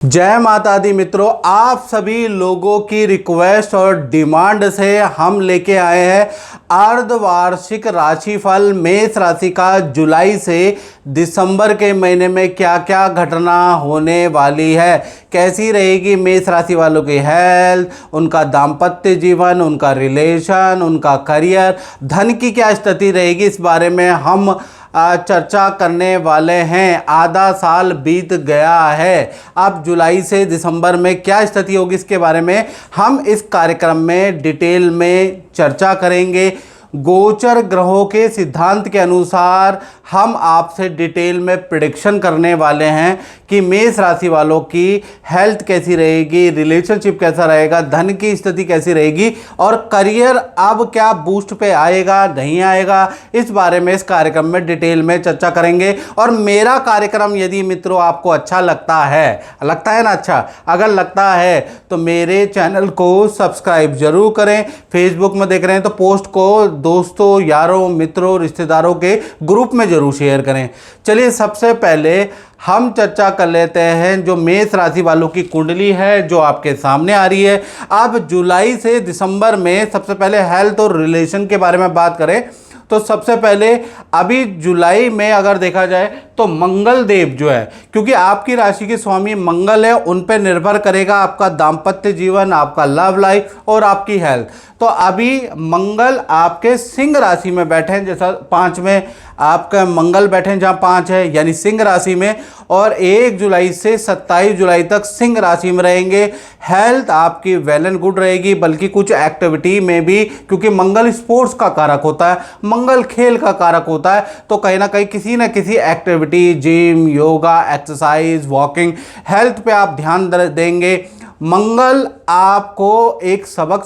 जय माता दी मित्रों, आप सभी लोगों की रिक्वेस्ट और डिमांड से हम लेके आए हैं अर्धवार्षिक राशिफल मेष राशि का जुलाई से दिसंबर के महीने में क्या क्या घटना होने वाली है, कैसी रहेगी मेष राशि वालों की हेल्थ, उनका दाम्पत्य जीवन, उनका रिलेशन, उनका करियर, धन की क्या स्थिति रहेगी, इस बारे में हम चर्चा करने वाले हैं। आधा साल बीत गया है, अब जुलाई से दिसंबर में क्या स्थिति होगी इसके बारे में हम इस कार्यक्रम में डिटेल में चर्चा करेंगे। गोचर ग्रहों के सिद्धांत के अनुसार हम आपसे डिटेल में प्रेडिक्शन करने वाले हैं कि मेष राशि वालों की हेल्थ कैसी रहेगी, रिलेशनशिप कैसा रहेगा, धन की स्थिति कैसी रहेगी और करियर अब क्या बूस्ट पे आएगा नहीं आएगा, इस बारे में इस कार्यक्रम में डिटेल में चर्चा करेंगे। और मेरा कार्यक्रम यदि मित्रों आपको अच्छा लगता है ना, अच्छा अगर लगता है तो मेरे चैनल को सब्सक्राइब जरूर करें। फेसबुक में देख रहे हैं तो पोस्ट को दोस्तों, यारों, मित्रों, रिश्तेदारों के ग्रुप में जरूर शेयर करें। चलिए सबसे पहले हम चर्चा कर लेते हैं जो मेष राशि वालों की कुंडली है जो आपके सामने आ रही है। अब जुलाई से दिसंबर में सबसे पहले हेल्थ और रिलेशन के बारे में बात करें तो सबसे पहले अभी जुलाई में अगर देखा जाए तो मंगल देव जो है, क्योंकि आपकी राशि के स्वामी मंगल है, उन पर निर्भर करेगा आपका दाम्पत्य जीवन, आपका लव लाइफ और आपकी हेल्थ। तो अभी मंगल आपके सिंह राशि में बैठे हैं, जैसा 5 में आपका मंगल बैठे हैं जहाँ 5 है यानी सिंह राशि में, और 1 जुलाई से 27 जुलाई तक सिंह राशि में रहेंगे। हेल्थ आपकी वेल एंड गुड रहेगी, बल्कि कुछ एक्टिविटी में भी, क्योंकि मंगल स्पोर्ट्स का कारक होता है, मंगल खेल का कारक होता है, तो कहीं ना कहीं किसी न किसी activity, gym, yoga, exercise, walking, health पे आप ध्यान देंगे। मंगल आपको एक सबक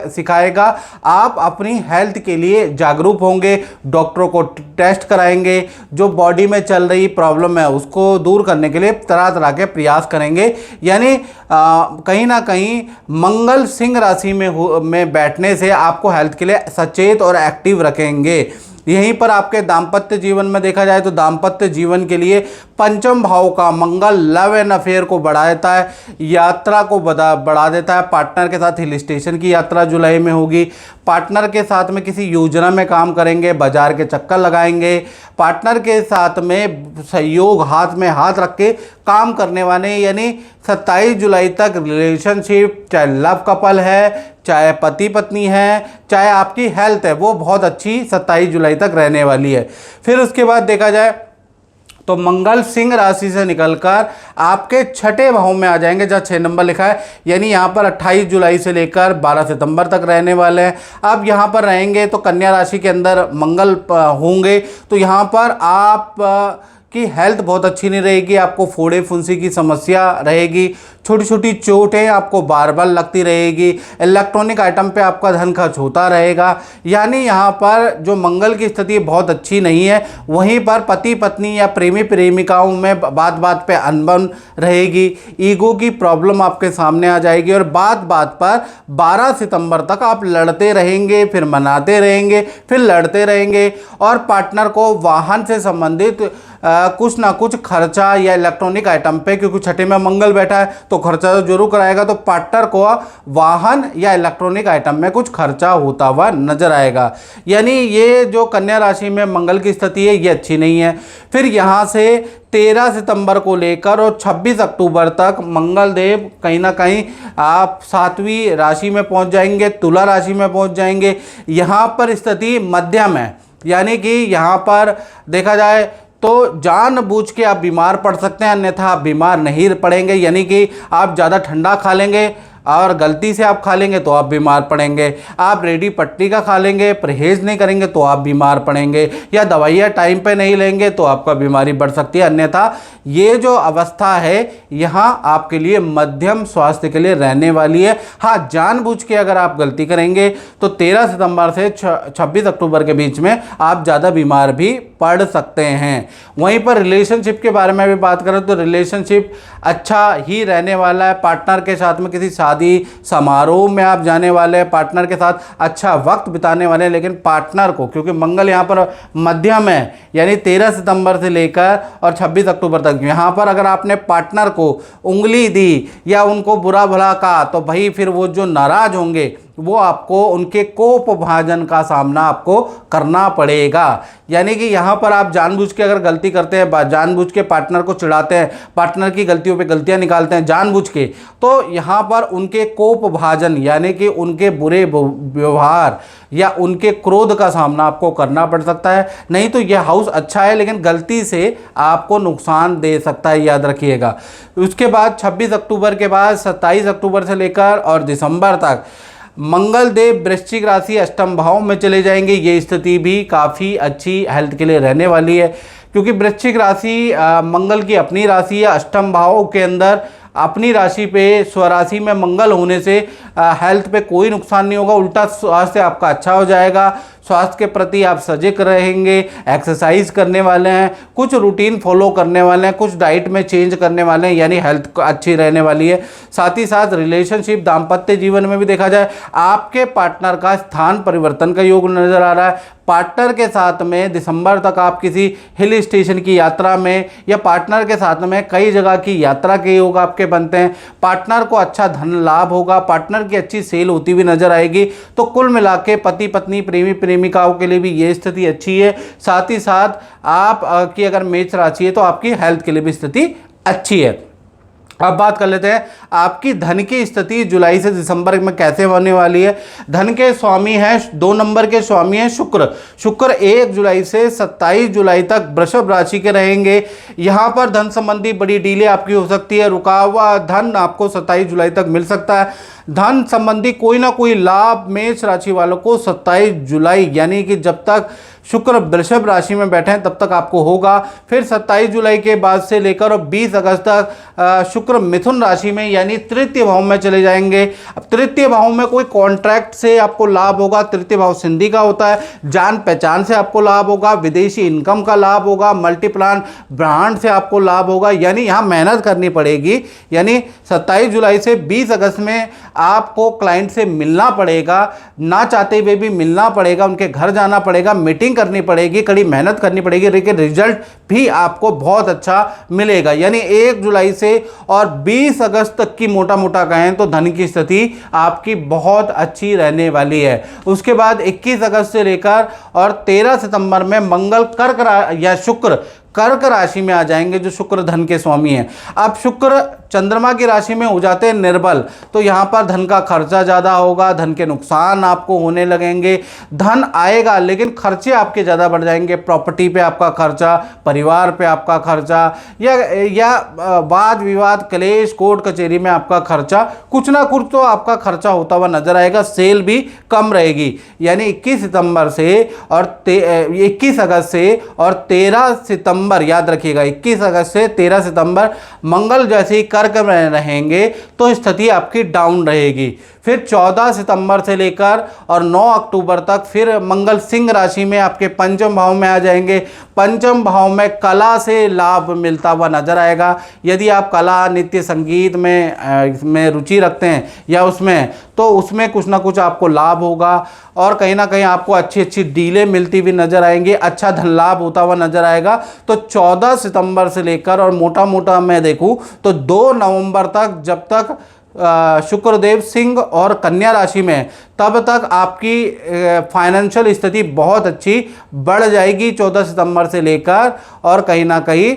सिखाएगा, आप अपनी हेल्थ के लिए जागरूक होंगे, डॉक्टरों को टेस्ट कराएंगे, जो बॉडी में चल रही प्रॉब्लम है उसको दूर करने के लिए तरह तरह के प्रयास करेंगे। यानी कहीं ना कहीं मंगल सिंह राशि में बैठने से आपको हेल्थ के लिए सचेत और एक्टिव रखेंगे। यहीं पर आपके दाम्पत्य जीवन में देखा जाए तो दाम्पत्य जीवन के लिए पंचम भाव का मंगल लव एंड अफेयर को बढ़ा देता है, यात्रा को बढ़ा देता है। पार्टनर के साथ हिल स्टेशन की यात्रा जुलाई में होगी, पार्टनर के साथ में किसी योजना में काम करेंगे, बाजार के चक्कर लगाएंगे, पार्टनर के साथ में सहयोग, हाथ में हाथ रख के काम करने वाले, यानी 27 जुलाई तक रिलेशनशिप, चाहे लव कपल है, चाहे पति पत्नी है, चाहे आपकी हेल्थ है, वो बहुत अच्छी 27 जुलाई तक रहने वाली है। फिर उसके बाद देखा जाए तो मंगल सिंह राशि से निकलकर आपके छठे भाव में आ जाएंगे जहाँ 6 नंबर लिखा है, यानी यहाँ पर 28 जुलाई से लेकर 12 सितंबर तक रहने वाले हैं। अब यहाँ पर रहेंगे तो कन्या राशि के अंदर मंगल होंगे, तो यहाँ पर आप की हेल्थ बहुत अच्छी नहीं रहेगी, आपको फोड़े फुंसी की समस्या रहेगी, छोटी छोटी चोटें आपको बार बार लगती रहेगी, इलेक्ट्रॉनिक आइटम पे आपका धन खर्च होता रहेगा। यानी यहाँ पर जो मंगल की स्थिति बहुत अच्छी नहीं है। वहीं पर पति पत्नी या प्रेमी प्रेमिकाओं में बात बात पे अनबन रहेगी, ईगो की प्रॉब्लम आपके सामने आ जाएगी और बात बात पर 12 सितंबर तक आप लड़ते रहेंगे, फिर मनाते रहेंगे, फिर लड़ते रहेंगे। और पार्टनर को वाहन से संबंधित कुछ ना कुछ खर्चा या इलेक्ट्रॉनिक आइटम पे, क्योंकि छठे में मंगल बैठा है तो खर्चा तो जरूर कराएगा, तो पार्टनर को वाहन या इलेक्ट्रॉनिक आइटम में कुछ खर्चा होता हुआ नजर आएगा। यानी ये जो कन्या राशि में मंगल की स्थिति है ये अच्छी नहीं है। फिर यहाँ से 13 सितंबर को लेकर और 26 अक्टूबर तक मंगल देव कहीं ना कहीं आप 7वीं राशि में पहुँच जाएंगे, तुला राशि में पहुँच जाएंगे। यहाँ पर स्थिति मध्यम है, यानी कि यहाँ पर देखा जाए तो जानबूझ के आप बीमार पड़ सकते हैं, अन्यथा आप बीमार नहीं पड़ेंगे। यानी कि आप ज़्यादा ठंडा खा लेंगे और गलती से आप खा लेंगे तो आप बीमार पड़ेंगे, आप रेडी पट्टी का खा लेंगे, परहेज नहीं करेंगे तो आप बीमार पड़ेंगे, या दवाइयाँ टाइम पे नहीं लेंगे तो आपका बीमारी बढ़ सकती है। अन्यथा ये जो अवस्था है यहाँ आपके लिए मध्यम स्वास्थ्य के लिए रहने वाली है। हाँ, जानबूझ के अगर आप गलती करेंगे तो 13 सितंबर से 26 अक्टूबर के बीच में आप ज़्यादा बीमार भी पड़ सकते हैं। वहीं पर रिलेशनशिप के बारे में भी बात करें तो रिलेशनशिप अच्छा ही रहने वाला है। पार्टनर के साथ में किसी शादी समारोह में आप जाने वाले हैं, पार्टनर के साथ अच्छा वक्त बिताने वाले हैं। लेकिन पार्टनर को, क्योंकि मंगल यहाँ पर मध्यम है, यानी 13 सितंबर से लेकर और 26 अक्टूबर तक, यहाँ पर अगर आपने पार्टनर को उंगली दी या उनको बुरा भला कहा तो भाई फिर वो जो नाराज होंगे वो आपको उनके कोप भाजन का सामना आपको करना पड़ेगा। यानी कि यहाँ पर आप जानबूझ के अगर गलती करते हैं, जानबूझ के पार्टनर को चिढ़ाते हैं, पार्टनर की गलतियों पे गलतियाँ निकालते हैं जानबूझ के, तो यहाँ पर उनके कोप भाजन यानी कि उनके बुरे व्यवहार या उनके क्रोध का सामना आपको करना पड़ सकता है। नहीं तो यह हाउस अच्छा है लेकिन गलती से आपको नुकसान दे सकता है, याद रखिएगा। उसके बाद 26 अक्टूबर के बाद 27 अक्टूबर से लेकर और दिसंबर तक मंगल देव वृश्चिक राशि अष्टम भाव में चले जाएंगे। ये स्थिति भी काफ़ी अच्छी हेल्थ के लिए रहने वाली है, क्योंकि वृश्चिक राशि मंगल की अपनी राशि है। अष्टम भाव के अंदर अपनी राशि पे स्वराशि में मंगल होने से हेल्थ पे कोई नुकसान नहीं होगा, उल्टा स्वास्थ्य आपका अच्छा हो जाएगा। स्वास्थ्य के प्रति आप सजग रहेंगे, एक्सरसाइज करने वाले हैं, कुछ रूटीन फॉलो करने वाले हैं, कुछ डाइट में चेंज करने वाले हैं, यानी हेल्थ अच्छी रहने वाली है। साथ ही साथ रिलेशनशिप दाम्पत्य जीवन में भी देखा जाए आपके पार्टनर का स्थान परिवर्तन का योग नजर आ रहा है। पार्टनर के साथ में दिसंबर तक आप किसी हिल स्टेशन की यात्रा में या पार्टनर के साथ में कई जगह की यात्रा के योग आपके बनते हैं। पार्टनर को अच्छा धन लाभ होगा, पार्टनर की अच्छी सेल होती हुई नजर आएगी। तो कुल मिला के पति पत्नी प्रेमी प्रेमिकाओं के लिए भी ये स्थिति अच्छी है। साथ ही साथ आप की अगर मेष राशि है तो आपकी हेल्थ के लिए भी स्थिति अच्छी है। अब बात कर लेते हैं आपकी धन की स्थिति जुलाई से दिसंबर में कैसे होने वाली है। धन के स्वामी हैं, 2 नंबर के स्वामी हैं शुक्र। शुक्र 1 जुलाई से 27 जुलाई तक वृषभ राशि के रहेंगे। यहाँ पर धन संबंधी बड़ी डीले आपकी हो सकती है, रुका हुआ धन आपको 27 जुलाई तक मिल सकता है। धन संबंधी कोई ना कोई लाभ मेष राशि वालों को 27 जुलाई यानी कि जब तक शुक्र वृषभ राशि में बैठे हैं तब तक आपको होगा। फिर 27 जुलाई के बाद से लेकर और 20 अगस्त तक शुक्र मिथुन राशि में यानी तृतीय भाव में चले जाएंगे। अब तृतीय भाव में कोई कॉन्ट्रैक्ट से आपको लाभ होगा, तृतीय भाव संधि का होता है, जान पहचान से आपको लाभ होगा, विदेशी इनकम का लाभ होगा, मल्टीप्लान ब्रांड से आपको लाभ होगा। यानी यहाँ मेहनत करनी पड़ेगी। यानी 27 जुलाई से 20 अगस्त में आपको क्लाइंट से मिलना पड़ेगा, ना चाहते हुए भी मिलना पड़ेगा, उनके घर जाना पड़ेगा, मीटिंग करनी पड़ेगी, कड़ी मेहनत करनी पड़ेगी, लेकिन रिजल्ट भी आपको बहुत अच्छा मिलेगा। यानी 1 जुलाई से और 20 अगस्त तक की मोटा मोटा कहें तो धन की स्थिति आपकी बहुत अच्छी रहने वाली है। उसके बाद 21 अगस्त से लेकर और 13 सितंबर में मंगल शुक्र कर्क राशि में आ जाएंगे, जो शुक्र धन के स्वामी हैं। अब शुक्र चंद्रमा की राशि में हो जाते हैं निर्बल, तो यहाँ पर धन का खर्चा ज़्यादा होगा, धन के नुकसान आपको होने लगेंगे। धन आएगा लेकिन खर्चे आपके ज़्यादा बढ़ जाएंगे। प्रॉपर्टी पे आपका खर्चा, परिवार पे आपका खर्चा, या वाद विवाद कलेश कोर्ट कचहरी में आपका खर्चा, कुछ ना कुछ तो आपका खर्चा होता हुआ नजर आएगा। सेल भी कम रहेगी। यानी 21 सितंबर से और 21 अगस्त से और 13 सितंबर, याद रखिएगा 21 अगस्त से 13 सितंबर मंगल जैसे ही कर्क में रहेंगे तो स्थिति आपकी डाउन रहेगी। फिर 14 सितंबर से लेकर और 9 अक्टूबर तक फिर मंगल सिंह राशि में आपके पंचम भाव में आ जाएंगे। पंचम भाव में कला से लाभ मिलता हुआ नजर आएगा। यदि आप कला नृत्य संगीत में रुचि रखते हैं या उसमें, तो उसमें कुछ ना कुछ आपको लाभ होगा और कहीं ना कहीं आपको अच्छी अच्छी डीलें मिलती हुई नजर आएंगी, अच्छा धन लाभ होता हुआ नजर आएगा। तो 14 सितंबर से लेकर और मोटा मोटा मैं देखूं तो 2 नवंबर तक, जब तक शुक्रदेव सिंह और कन्या राशि में, तब तक आपकी फाइनेंशियल स्थिति बहुत अच्छी बढ़ जाएगी 14 सितंबर से लेकर और कहीं ना कहीं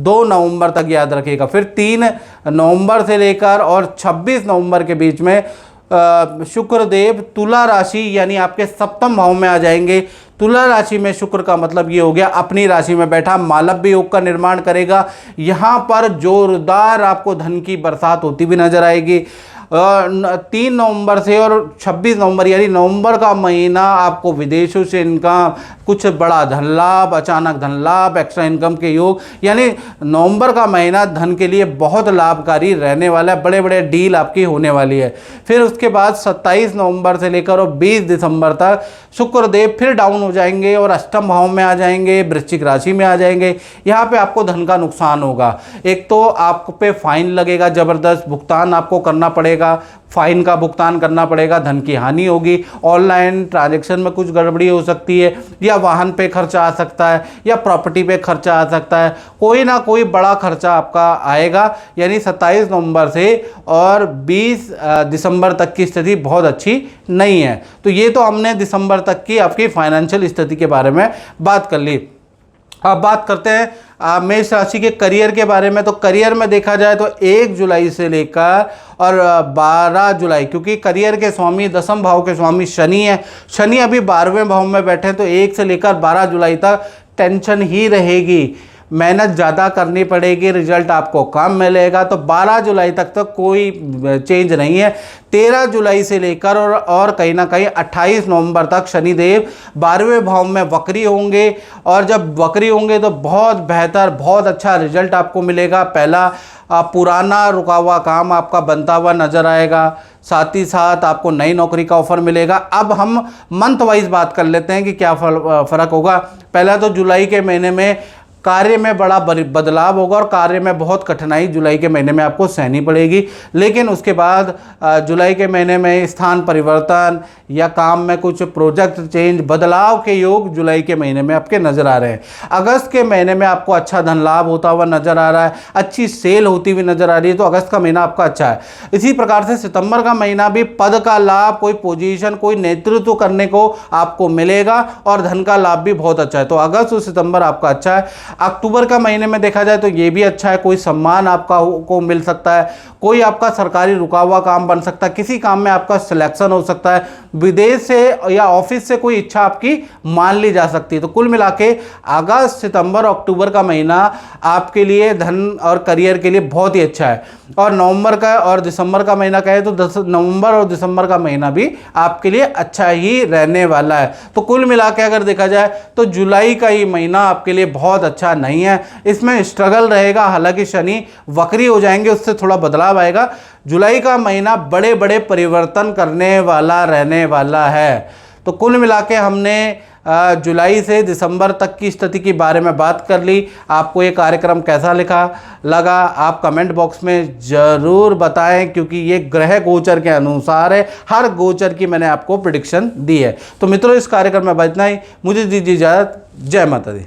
2 नवंबर तक, याद रखिएगा। फिर 3 नवंबर से लेकर और 26 नवंबर के बीच में शुक्रदेव तुला राशि यानी आपके सप्तम भाव में आ जाएंगे। तुला राशि में शुक्र का मतलब ये हो गया अपनी राशि में बैठा मालव्य योग का निर्माण करेगा। यहाँ पर जोरदार आपको धन की बरसात होती भी नजर आएगी। 3 नवंबर से और 26 नवंबर यानी नवंबर का महीना आपको विदेशों से इनकम, कुछ बड़ा धन लाभ, अचानक धन लाभ, एक्स्ट्रा इनकम के योग, यानी नवंबर का महीना धन के लिए बहुत लाभकारी रहने वाला है। बड़े बड़े डील आपकी होने वाली है। फिर उसके बाद 27 नवंबर से लेकर और 20 दिसंबर तक शुक्रदेव फिर डाउन हो जाएंगे और अष्टम भाव में आ जाएंगे, वृश्चिक राशि में आ जाएंगे। यहाँ पे आपको धन का नुकसान होगा। एक तो आप पे फाइन लगेगा, ज़बरदस्त भुगतान आपको करना पड़ेगा, फाइन का भुगतान करना पड़ेगा, धन की हानि होगी, ऑनलाइन ट्रांजैक्शन में कुछ गड़बड़ी हो सकती है, या वाहन पे खर्चा आ सकता है, या प्रॉपर्टी पे खर्चा आ सकता है, कोई ना कोई बड़ा खर्चा आपका आएगा। यानी 27 नवंबर से और 20 दिसंबर तक की स्थिति बहुत अच्छी नहीं है। तो ये तो हमने दिसंबर तक की आपकी फाइनेंशियल स्थिति के बारे में बात कर ली। अब बात करते हैं मेष राशि के करियर के बारे में। तो करियर में देखा जाए तो 1 जुलाई से लेकर और 12 जुलाई, क्योंकि करियर के स्वामी, दसम भाव के स्वामी शनि है, शनि अभी 12वें भाव में बैठे हैं, तो 1 से लेकर 12 जुलाई तक टेंशन ही रहेगी, मेहनत ज़्यादा करनी पड़ेगी, रिजल्ट आपको कम मिलेगा। तो 12 जुलाई तक तो कोई चेंज नहीं है। 13 जुलाई से लेकर और कहीं ना कहीं 28 नवंबर तक शनिदेव 12वें भाव में वक्री होंगे, और जब वक्री होंगे तो बहुत बेहतर, बहुत अच्छा रिजल्ट आपको मिलेगा। पहला पुराना रुका हुआ काम आपका बनता हुआ नजर आएगा, साथ ही साथ आपको नई नौकरी का ऑफर मिलेगा। अब हम मंथ वाइज बात कर लेते हैं कि क्या फ़र्क होगा। पहला तो जुलाई के महीने में कार्य में बड़ा बदलाव होगा और कार्य में बहुत कठिनाई जुलाई के महीने में आपको सहनी पड़ेगी, लेकिन उसके बाद जुलाई के महीने में स्थान परिवर्तन या काम में कुछ प्रोजेक्ट चेंज, बदलाव के योग जुलाई के महीने में आपके नज़र आ रहे हैं। अगस्त के महीने में आपको अच्छा धन लाभ होता हुआ नज़र आ रहा है, अच्छी सेल होती हुई नज़र आ रही है, तो अगस्त का महीना आपका अच्छा है। इसी प्रकार से सितंबर का महीना भी पद का लाभ, कोई पोजीशन, कोई नेतृत्व करने को आपको मिलेगा और धन का लाभ भी बहुत अच्छा है। तो अगस्त और सितंबर आपका अच्छा है। अक्टूबर का महीने में देखा जाए तो ये भी अच्छा है, कोई सम्मान आपका को मिल सकता है, कोई आपका सरकारी रुका हुआ काम बन सकता है, किसी काम में आपका सिलेक्शन हो सकता है, विदेश से या ऑफिस से कोई इच्छा आपकी मान ली जा सकती है। तो कुल मिला के अगस्त, सितंबर, अक्टूबर का महीना आपके लिए धन और करियर के लिए बहुत ही अच्छा है। और नवंबर का और दिसंबर का महीना कहे तो नवंबर और दिसंबर का महीना भी आपके लिए अच्छा ही रहने वाला है। तो कुल मिला के अगर देखा जाए तो जुलाई का ही महीना आपके लिए बहुत अच्छा नहीं है, इसमें स्ट्रगल रहेगा। हालांकि शनि वक्री हो जाएंगे, उससे थोड़ा बदलाव आएगा। जुलाई का महीना बड़े बड़े परिवर्तन करने वाला रहने वाला है। तो कुल मिला के हमने जुलाई से दिसंबर तक की स्थिति के बारे में बात कर ली। आपको ये कार्यक्रम कैसा लगा आप कमेंट बॉक्स में ज़रूर बताएं, क्योंकि ये ग्रह गोचर के अनुसार है, हर गोचर की मैंने आपको प्रेडिक्शन दी है। तो मित्रों, इस कार्यक्रम में इतना ही, मुझे दीजिए इजाज़त। जय माता दी।